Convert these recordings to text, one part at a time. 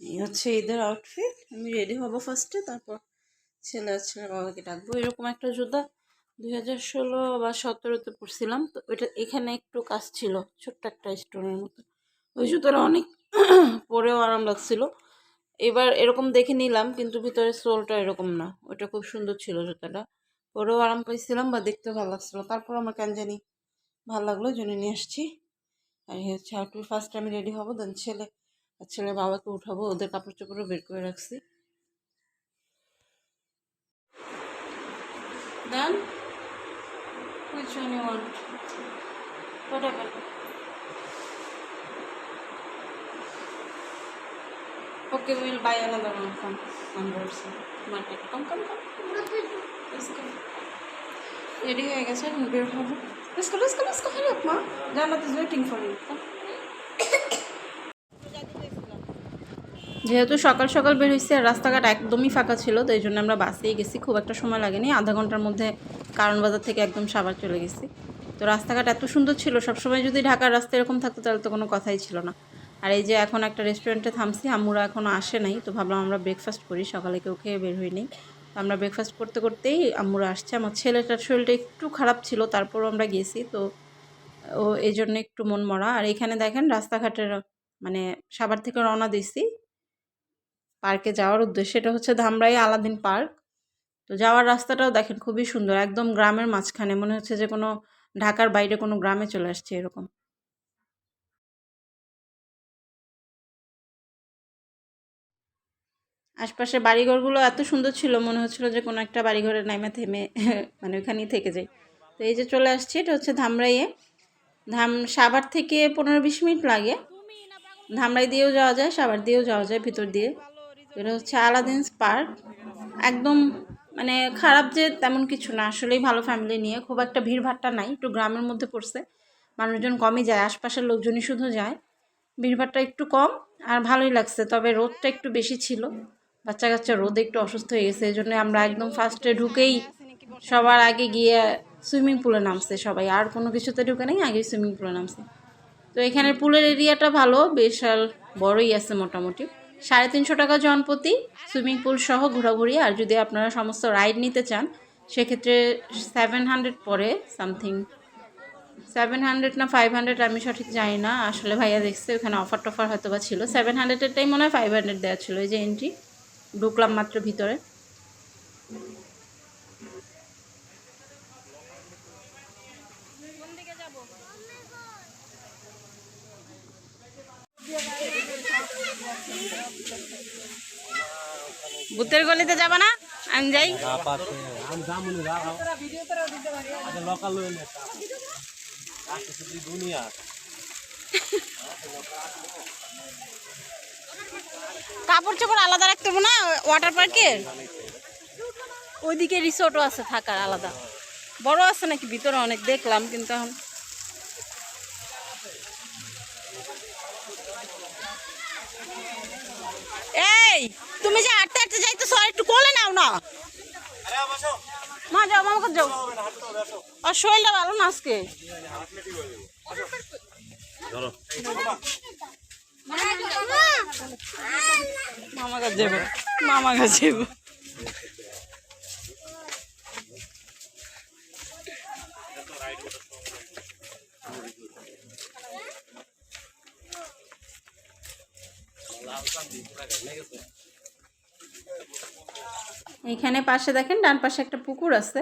এই হচ্ছে ঈদের আউটফিট। আমি রেডি হব ফার্স্টে, তারপর ছেলে আর ছেলের বাবাকে ডাকবো। এরকম একটা জুতা 2016 বা 17-তে পরছিলাম, তো ওইটা এখানে একটু কাজ ছিল, ছোট্ট একটা স্টোনের মতো। ওই জুতোটা অনেক পরেও আরাম লাগছিল। এবার এরকম দেখে নিলাম, কিন্তু ভিতরে সোলটা এরকম না। ওইটা খুব সুন্দর ছিল জুতাটা, পরেও আরাম পাইছিলাম বা দেখতে ভালো লাগছিল। তারপর আমার কেন জানি ভালো লাগলো, জন্য নিয়ে আসছি। আর এই হচ্ছে আউটফিট। ফার্স্ট আমি রেডি হবো, দেন ছেলে আর ছেলের বাবাকে উঠাবো। ওদের কাপড় চোপড়ও বের করে রাখছি। দেন which one you want? Whatever. Okay, we will buy another one from Converse market. Come. Let's go. Ready হয়ে গেছে, এখন বের হবো। Let's go. Hurry up, ma. Jannat is waiting for you. Come. যেহেতু সকাল সকাল বের হয়েছি আর রাস্তাঘাট একদমই ফাঁকা ছিল, তো এই জন্য আমরা বাসেই গেছি। খুব একটা সময় লাগেনি, আধা ঘন্টার মধ্যে কারণ বাজার থেকে একদম সাভার চলে গেছি। তো রাস্তাঘাট এত সুন্দর ছিল, সবসময় যদি ঢাকার রাস্তা এরকম থাকতো তাহলে তো কোনো কথাই ছিল না। আর এই যে এখন একটা রেস্টুরেন্টে থামছি, আম্মুরা এখনও আসে নাই, তো ভাবলাম আমরা ব্রেকফাস্ট করি, সকালে কেউ খেয়ে বের হইনি। তো আমরা ব্রেকফাস্ট করতে করতেই আম্মুরা আসছে। আমার ছেলেটার শরীরটা একটু খারাপ ছিল, তারপরও আমরা গেছি, তো ও এই জন্য একটু মন মরা। আর এখানে দেখেন রাস্তাঘাটের মানে সাভার থেকে রওনা দিছি পার্কে যাওয়ার উদ্দেশ্যে। এটা হচ্ছে ধামরাই আলাদিন পার্ক। তো যাওয়ার রাস্তাটাও দেখেন খুবই সুন্দর, একদম গ্রামের মাঝখানে, মনে হচ্ছে যে কোনো ঢাকার বাইরে কোনো গ্রামে চলে আসছে এরকম। আশপাশে বাড়িঘরগুলো এত সুন্দর ছিল, মনে হচ্ছিল যে কোনো একটা বাড়িঘরের নাইমা থেমে মানে ওখানেই থেকে যাই। তো এই যে চলে আসছি, এটা হচ্ছে ধামরাইয়ে। সাভার থেকে 15-20 মিনিট লাগে। ধামরাই দিয়েও যাওয়া যায়, সাভার দিয়েও যাওয়া যায় ভিতর দিয়ে। এটা হচ্ছে আলাদিনস পার্ক। একদম মানে খারাপ যে তেমন কিছু না, আসলেই ভালো ফ্যামিলি নিয়ে। খুব একটা ভিড়ভাট্টা নাই, একটু গ্রামের মধ্যে পড়ছে, মানুষজন কমই যায়, আশপাশের লোকজনই শুধু যায়। ভিড়ভাট্টা একটু কম, আর ভালোই লাগছে। তবে রোদটা একটু বেশি ছিল, বাচ্চা কাচ্চা রোদে একটু অসুস্থ হয়ে গেছে। এই জন্য আমরা একদম ফার্স্টে ঢুকেই সবার আগে গিয়ে সুইমিং পুলে নামছে সবাই, আর কোনো কিছুতে ঢুকে নেই, আগে সুইমিং পুলে নামছে। তো এখানের পুলের এরিয়াটা ভালো, বিশাল বড়ই আছে মোটামুটি। 350 টাকা জনপ্রতি, সুইমিং পুল সহ ঘোরাঘুরি। আর যদি আপনারা সমস্ত রাইড নিতে চান সেক্ষেত্রে 700 পরে সামথিং, 700 না 500 আমি সঠিক জানি না, আসলে ভাইয়া দেখছে ওখানে অফার টফার হয়তো বা ছিল। 700-এরটাই মনে হয় 500 দেওয়া ছিল। এই যে এন্ট্রি, ঢুকলাম মাত্র ভিতরে। ভূতের গলিতে যাবা না? আমি যাই। কাপড় চোপড় আলাদা রাখতে হবে না ওয়াটার পার্কের? ওইদিকে রিসোর্টও আছে থাকার আলাদা, বড় আছে নাকি ভিতরে অনেক দেখলাম, কিন্তু এখন এই তুমি যে হাঁটতে হাঁটতে যাইতেছো, আর একটু কোলে নাও না। মা যাও, মামা যাও, আর শরীরটা ভালো না আজকে। মামা কাছে যাবো, মামা কাছে যাবো। এখানে পাশে দেখেন ডান পাশে একটা পুকুর আছে,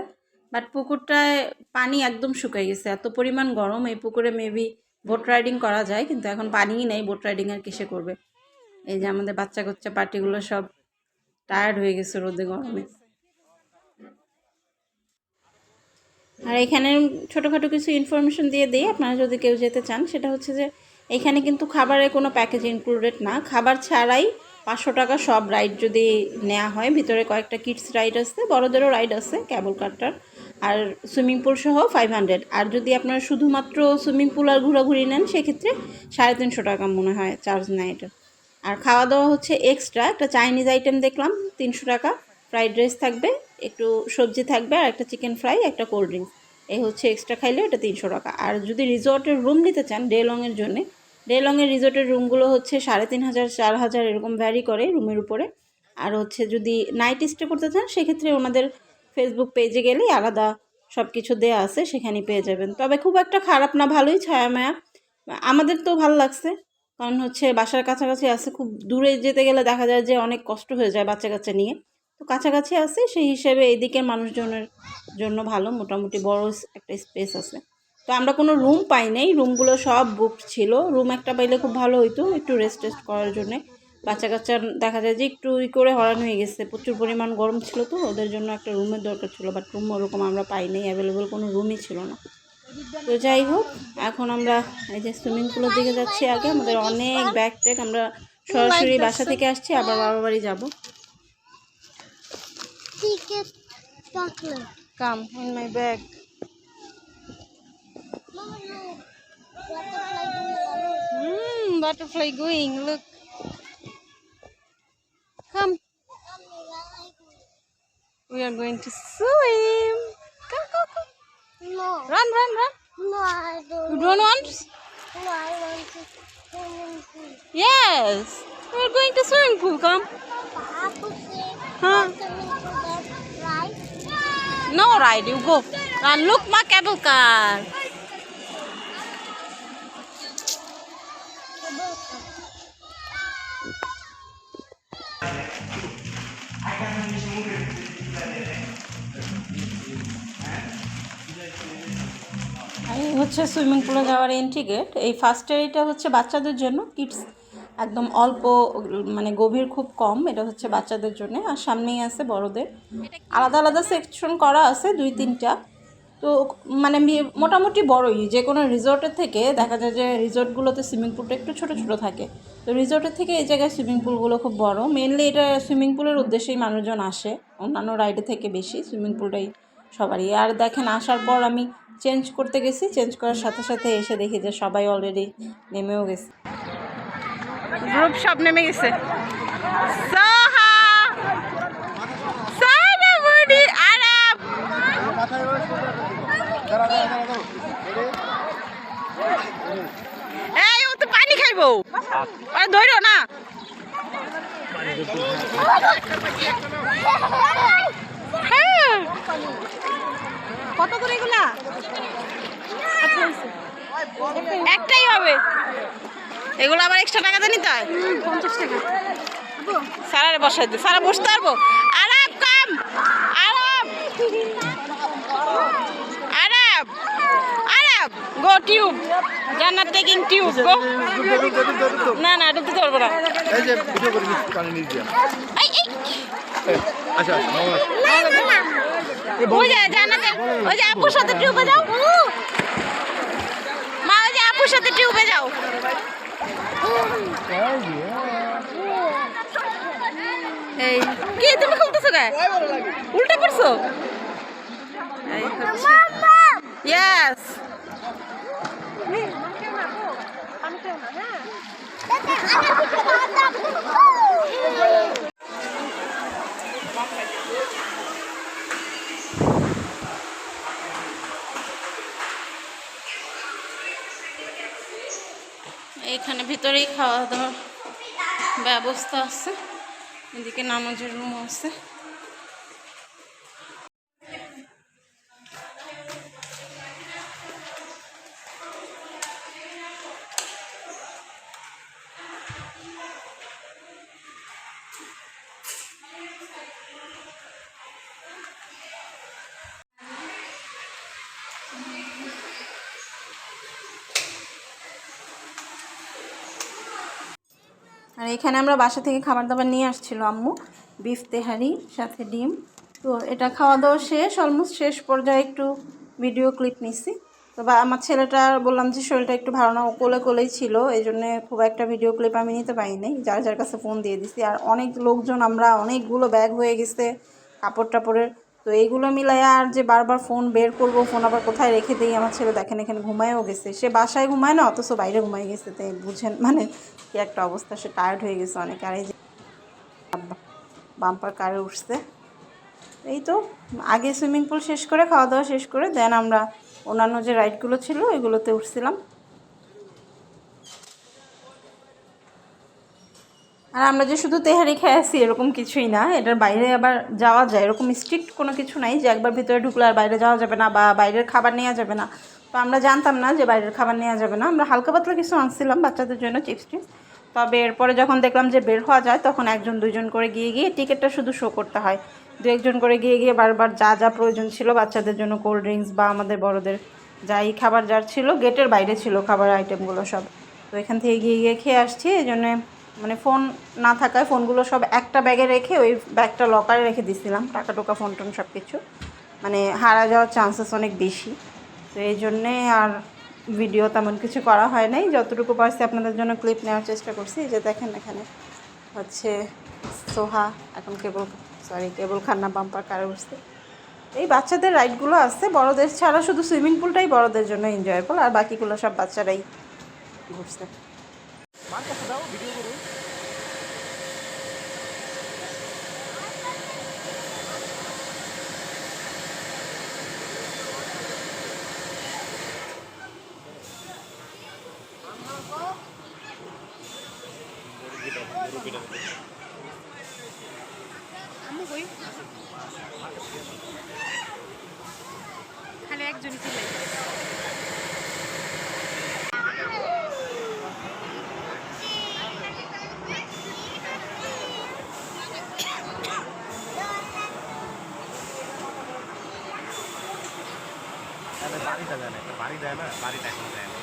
বাট পুকুরটায় পানি একদম শুকিয়ে গেছে, এত পরিমাণ গরম। এই পুকুরে মেবি বোট রাইডিং করা যায়, কিন্তু এখন পানিই নেই, বোট রাইডিং আর কিসে করবে। এই যে আমাদের বাচ্চা কাচ্চা পার্টিগুলো সব টায়ার্ড হয়ে গেছে রোদে গরমে। আর এখানে ছোটোখাটো কিছু ইনফরমেশন দিয়ে দিই, আপনারা যদি কেউ যেতে চান। সেটা হচ্ছে যে এখানে কিন্তু খাবারের কোনো প্যাকেজ ইনক্লুডেড না, খাবার ছাড়াই 500 টাকা সব রাইড যদি নেওয়া হয়। ভিতরে কয়েকটা কিডস রাইড আছে, বড়োদেরও রাইড আছে, ক্যাবল কারটার। আর সুইমিং পুল সহ 500। আর যদি আপনারা শুধুমাত্র সুইমিং পুল আর ঘোরাঘুরি নেন সেক্ষেত্রে 350 টাকা মনে হয় চার্জ নেয় এটা। আর খাওয়া দাওয়া হচ্ছে এক্সট্রা, একটা চাইনিজ আইটেম দেখলাম 300 টাকা, ফ্রাইড রাইস থাকবে, একটু সবজি থাকবে, আর একটা চিকেন ফ্রাই, একটা কোল্ড ড্রিঙ্কস। এই হচ্ছে এক্সট্রা খাইলে এটা 300 টাকা। আর যদি রিসর্টের রুম নিতে চান ডে লংয়ের জন্যে, ডেলংয়ের রিসোর্টের রুমগুলো হচ্ছে 3500 4000 এরকম ভ্যারি করে রুমের উপরে। আর হচ্ছে যদি নাইট স্টে করতে চান সেক্ষেত্রে ওনাদের ফেসবুক পেজে গেলেই আলাদা সব কিছু দেওয়া আছে, সেখানেই পেয়ে যাবেন। তবে খুব একটা খারাপ না, ভালোই ছায়ামায়া, আমাদের তো ভালো লাগছে। কারণ হচ্ছে বাসার কাছাকাছি আছে, খুব দূরে যেতে গেলে দেখা যায় যে অনেক কষ্ট হয়ে যায় বাচ্চা কাচ্চা নিয়ে। তো কাছাকাছি আছে, সেই হিসেবে এইদিকের মানুষজনের জন্য ভালো, মোটামুটি বড় একটা স্পেস আছে। তো আমরা কোনো রুম পাই নাই, রুমগুলো সব বুকড ছিল। রুম একটা পাইলে খুব ভালো হইতো, একটু রেস্ট টেস্ট করার জন্যে। বাচ্চা কাচ্চা দেখা যায় যে একটু করে হরান হয়ে গেছে, প্রচুর পরিমাণ গরম ছিল, তো ওদের জন্য একটা রুমের দরকার ছিল, বাট রুম ওরকম আমরা পাই নাই, অ্যাভেলেবেল কোনো রুমই ছিল না। তো যাই হোক, এখন আমরা এই যে সুইমিং পুলের দিকে যাচ্ছি। আগে আমাদের অনেক ব্যাগ ট্যাগ, আমরা সরাসরি বাসা থেকে আসছি, আবার বাবা বাড়ি যাবো। Come in my bag. Butterfly going, look. Come. We are going to swim. Come, come, come. No. Run, run, run. No, I don't. You don't want? No, I want to swimming pool. Yes. We are going to swimming pool. Come. Papa said Huh? swimming pool, that's right. No ride. You go. Run. Look, my cable car. এই হচ্ছে swimming পুলে যাওয়ার entry gate. এই first এরিটা হচ্ছে বাচ্চাদের জন্য, kids একদম অল্প, মানে গভীর খুব কম, এটা হচ্ছে বাচ্চাদের জন্য। আর সামনেই আছে বড়দের, আলাদা আলাদা সেকশন করা আছে 2-3টা। তো মানে মোটামুটি বড়ই, যে কোনো রিসোর্টের থেকে দেখা যায় যে রিসোর্টগুলোতে সুইমিং পুলটা একটু ছোটো ছোটো থাকে, তো রিসোর্টের থেকে এই জায়গায় সুইমিং পুলগুলো খুব বড়। মেনলি এটা সুইমিং পুলের উদ্দেশ্যেই মানুষজন আসে, অন্যান্য রাইডে থেকে বেশি সুইমিং পুলটাই সবারই। আর দেখেন, আসার পর আমি চেঞ্জ করতে গেছি, চেঞ্জ করার সাথে সাথে এসে দেখি যে সবাই অলরেডি নেমেও গেছে, গ্রুপ সব নেমে গেছে। এই ও তো পানি খাইবো, আর ধরো না। কত করে এগুলা? একটাই হবে, এগুলো আবার এক্সট্রা টাকা দিয়ে নিতে হয়। 50 টাকা। সারারে বসাই দে, সারা বসতে পারবো। আরাম কাম, আরাম আরাম আরাম। গো টিউব, জান্নাত টেকিং টিউব, গো। না না, ঢুকতে পারবো না। এই যে ভিডিও করে দিচ্ছি, পানি নিয়ে যান। আচ্ছা ওই যে জান্নাতে, ওই যে আপুর সাথে টিউবে যাও মা, ওই যে আপুর সাথে টিউবে যাও। এই কি তুমি খুলতেছো গায়ে, উল্টা পড়ছো? ইয়েস। এইখানে ভিতরেই খাওয়া দাওয়ার ব্যবস্থা আছে, এদিকে নামাজের রুম আছে। আর এখানে আমরা বাসা থেকে খাবার দাবার নিয়ে আসছিল আম্মু, বিফ তেহারি সাথে ডিম। তো এটা খাওয়া দাওয়া শেষ, অলমোস্ট শেষ পর্যায়ে একটু ভিডিও ক্লিপ নিছি। তো আমার ছেলেটা বললাম যে শরীরটা একটু ভালো না, ও কোলেই ছিল, এই জন্য খুব একটা ভিডিও ক্লিপ আমি নিতে পারি নাই, যার যার কাছে ফোন দিয়ে দিছি। আর অনেক লোকজন, আমরা অনেকগুলো ব্যাগ হয়ে গেছে কাপড় টাপড়ের, তো এইগুলো মিলাই আর যে বারবার ফোন বের করবো, ফোন আবার কোথায় রেখে দিই। আমার ছেলে দেখেন এখানে ঘুমায়ও গেছে, সে বাসায় ঘুমায় না, অথচ বাইরে ঘুমাই গেছে, তাই বুঝেন মানে কি একটা অবস্থা, সে টায়ার্ড হয়ে গেছে অনেক। আর এই যে বাম্পার কারে উঠছে। এই তো আগে সুইমিং পুল শেষ করে, খাওয়া দাওয়া শেষ করে দেন আমরা অন্যান্য যে রাইডগুলো ছিল এগুলোতে উঠছিলাম। আর আমরা যে শুধু তেহারি খেয়ে আসি এরকম কিছুই না, এটার বাইরে আবার যাওয়া যায়, এরকম স্ট্রিক্ট কোনো কিছু নাই যে একবার ভিতরে ঢুকলে আর বাইরে যাওয়া যাবে না বা বাইরের খাবার নেওয়া যাবে না। তো আমরা জানতাম না যে বাইরের খাবার নেওয়া যাবে না, আমরা হালকা পাতলা কিছু আনছিলাম বাচ্চাদের জন্য, চিপস টিপস। তবে এরপরে যখন দেখলাম যে বের হওয়া যায় তখন একজন দুইজন করে গিয়ে গিয়ে টিকিটটা শুধু শো করতে হয়, দু একজন করে গিয়ে গিয়ে বারবার যা যা প্রয়োজন ছিল বাচ্চাদের জন্য, কোল্ড ড্রিঙ্কস বা আমাদের বড়দের যাই খাবার যার ছিল গেটের বাইরে ছিল খাবার আইটেমগুলো সব। তো এখান থেকে গিয়ে গিয়ে খেয়ে আসছি, এই জন্যে মানে ফোন না থাকায় ফোনগুলো সব একটা ব্যাগে রেখে ওই ব্যাগটা লকারে রেখে দিয়েছিলাম, টাকা টোকা ফোন টোন সব কিছু, মানে হারা যাওয়ার চান্সেস অনেক বেশি। তো এই জন্যে আর ভিডিও তেমন কিছু করা হয় নাই, যতটুকু পারছি আপনাদের জন্য ক্লিপ নেওয়ার চেষ্টা করছি। এই যে দেখেন এখানে হচ্ছে সোহা এখন কেবল খান্না বাম্পার কারে উঠছে। এই বাচ্চাদের রাইডগুলো আছে, বড়দের ছাড়া শুধু সুইমিং পুলটাই বড়দের জন্য এনজয়েবল, আর বাকিগুলো সব বাচ্চারাই ঘুরছে। খালি একজনই ছিল। বাড়িটা দেয় না, একটা বাড়ি দেয় না, বাড়িটা এখন দেয় না।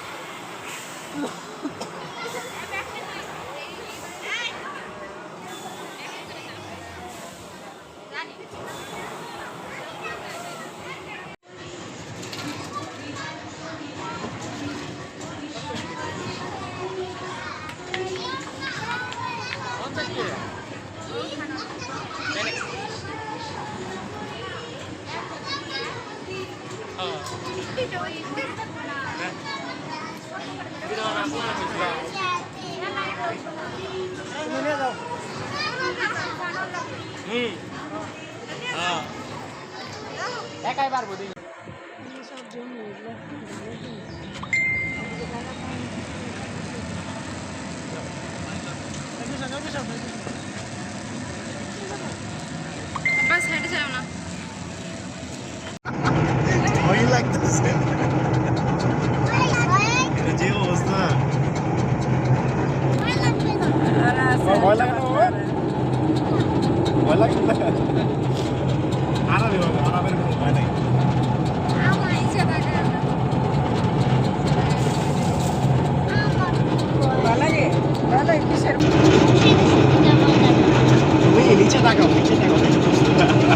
একাই পারবো তুই। বাস হেঁটে যাও না। ভয় লাগতেছে, এটা যে অবস্থা। ভয় লাগে না বাবা? ভয় লাগে না? আরামে বাবা, আরামের কোনো ভয় নাই। আমার ইচ্ছা থাকে না। তুমি নিচে তাকাও, নিচে তাকাও, নিচে তাকাও।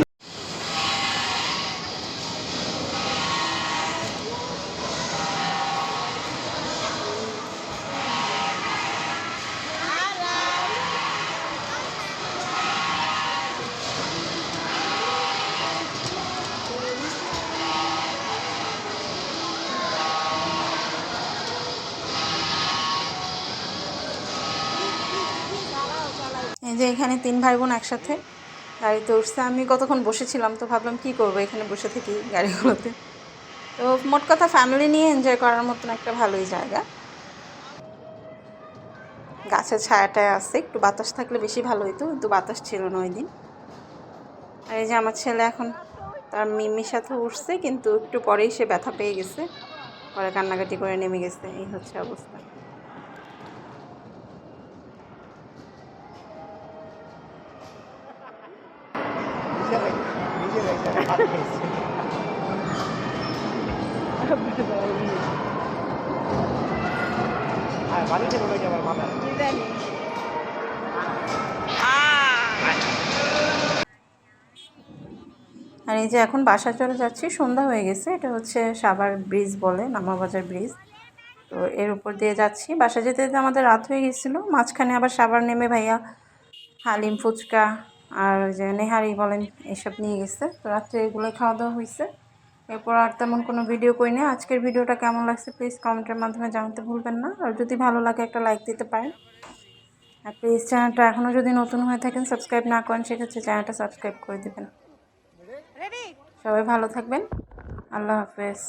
এই যে এখানে 3 ভাই বোন একসাথে গাড়িতে উঠছে, আমি কতক্ষণ বসেছিলাম তো ভাবলাম কি করব এখানে বসে থেকে গাড়িগুলোতে। তো মোট কথা ফ্যামিলি নিয়ে এনজয় করার মতন একটা ভালোই জায়গা, গাছের ছায়াটায় আছে, একটু বাতাস থাকলে বেশি ভালো হইতো, কিন্তু বাতাস ছিল না ওই দিন। আর এই যে আমার ছেলে এখন তার মিমির সাথে উঠছে, কিন্তু একটু পরেই সে ব্যথা পেয়ে গেছে, পরে কান্নাকাটি করে নেমে গেছে, এই হচ্ছে অবস্থা। বাড়িতে বলে কি আমার মাথা আর এই যে এখন বাসা চলে যাচ্ছি, সন্ধ্যা হয়ে গেছে। এটা হচ্ছে সাভার ব্রিজ বলে, নামাবাজার ব্রিজ। তো এর উপর দিয়ে যাচ্ছি, বাসা যেতে যেতে আমাদের রাত হয়ে গেছিলো। মাঝখানে আবার সাভার নেমে ভাইয়া হালিম, ফুচকা আর যে নেহারি বলেন এসব নিয়ে গেছে। তো রাত্রে এগুলোই খাওয়া দাওয়া হয়েছে। এরপর আর তেমন কোনো ভিডিও করি না। আজকের ভিডিওটা কেমন লাগছে প্লিজ কমেন্টের মাধ্যমে জানাতে ভুলবেন না, আর যদি ভালো লাগে একটা লাইক দিতে পারেন। আর প্লিজ চ্যানেলটা এখনও যদি নতুন হয়ে থাকেন সাবস্ক্রাইব না করেন, সেক্ষেত্রে চ্যানেলটা সাবস্ক্রাইব করে দেবেন। সবাই ভালো থাকবেন, আল্লাহ হাফেজ।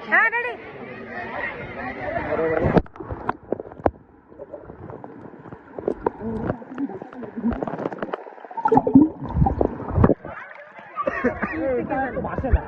হ্যাঁ ড্যাডি এটা তো বাসে না